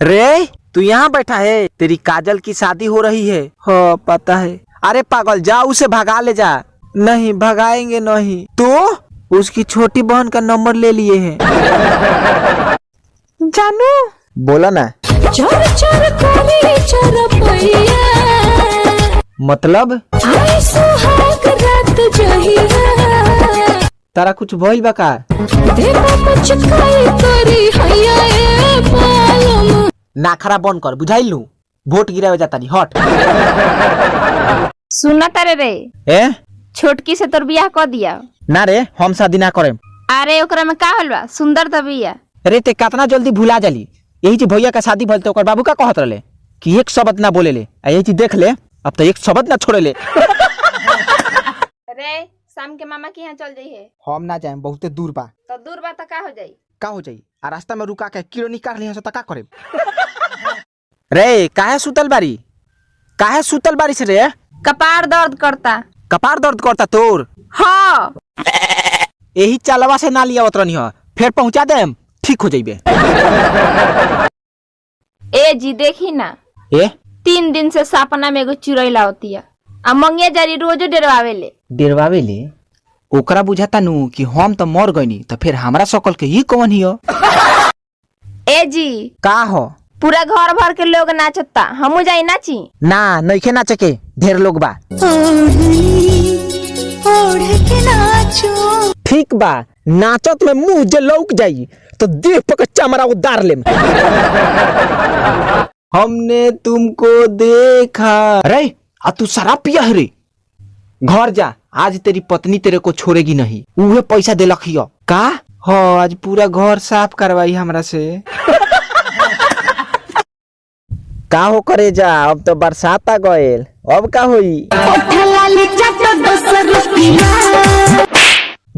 रे तू यहाँ बैठा है, तेरी काजल की शादी हो रही है। हाँ पता है। अरे पागल जा उसे भगा ले जा। नहीं भगाएंगे नहीं। तो उसकी छोटी बहन का नंबर ले लिए हैं। जानू बोला ना। चोर चोर मतलब तारा कुछ भइल बा का? नाखरा बंद कर, बुझाइल लू। वोट गिरावे जाता नहीं। हट। सुना तारे रे ए छोटकी से तोर बियाह कर दिया ना रे, हम शादी ना करें। अरे ओकरा में का होल बा? सुंदर त बिया। अरे ते कितना जल्दी भुला जाली। यही चीज भैया का शादी भइल तो ओकर बाबू का कहत रहले कि एक शब्द ना बोले ले। यही चीज देख ले, अब तो एक शब्द ना छोड़े ले। रे शाम के मामा के यहाँ चल जाई है। हम ना जाए, बहुते दूर बा। तो दूर बा तो का हो जाई? का हो जाई? आ रास्ता में रुका के कीड़ो निकाल लिया तो का करे? रे काहे सुतल बारी? काहे सुतल बारी से रे? कपार दर्द करता। कपार दर्द करता तोर? हाँ यही चालवा से ना लिया उतरनी हो, फिर पहुंचा देम, ठीक हो जाइबे। ए जी देखी ना, ए 3 दिन से सपना में एगो चिड़ैला होती है। आ मंगिया जारी रोजो डरवावे ले। डेरवावे ले? ओकरा बुझाता नु कि हम तो मर गईनी, तो फिर हमरा सकल के ही कौन हियो? ए जी का हो? पूरा घर भर के लोग नाचता, हमू जाई नाची? ना नइखे नाचे के, ढेर लोग बा। ठीक बा, नाचत में मुंह जे लौक जाई तो देह पक चमड़ा उतार लेम। हमने तुमको देखा। अरे आ तू शराब पिया है रे? घर जा, आज तेरी पत्नी तेरे को छोड़ेगी नहीं। उहे पैसा देलक हियो का? हो आज पूरा घर साफ करवाई हमरा से। का हो करे जा, अब तो बरसात आ गएल, अब का होई?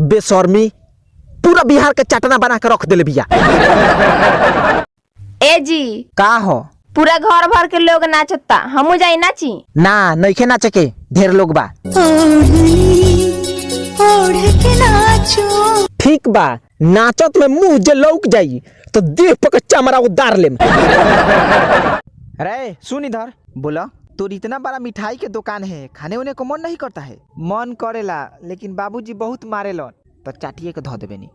बेशर्मी, पूरा बिहार के चटना बना के रख देले बिया। ए जी का हो? पूरा घर भर के लोग नाचता, हमू जाई नाची? ना नइखे नाचे के, ढेर लोग बा। ठीक बा, नाचत में मुंह जे लौक जाई तो देह पक चमड़ा उतार लेम। अरे सुन इधर, बोला तोर इतना बड़ा मिठाई के दुकान है, खाने उन्हें को मन नहीं करता है? मन करेला, लेकिन बाबूजी बहुत मारेलन, तो चाटिए के धो देबे नी।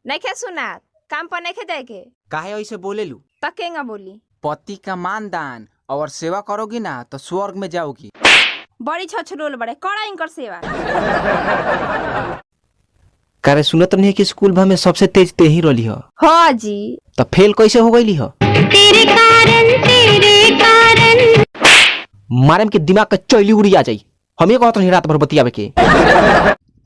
नहीं खे सुना, काम पर नहीं खे जाए के। काहे ऐसे बोले लू? तकेंगा बोली। पति का मान दान और सेवा करोगी ना तो स्वर्ग में जाओगी। बड़ी छछरोल बड़े कड़ा इनकर सेवा। करे सुनत नहीं कि स्कूल भर में सबसे तेज ते ही रही हो। हाँ जी। तो फेल कैसे हो गई हो? तेरे कारण मारम के दिमाग का चौली उड़ी आ जाई। हम ये कहते नहीं रात भर बतियावे के।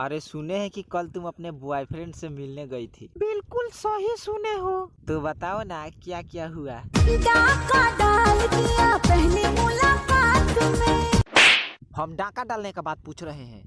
अरे सुने हैं कि कल तुम अपने बॉयफ्रेंड से मिलने गई थी। बिल्कुल सही सुने हो। तो बताओ ना क्या क्या हुआ? डाका डाल दिया पहली मुलाकात में। हम डाका डालने का बात पूछ रहे हैं।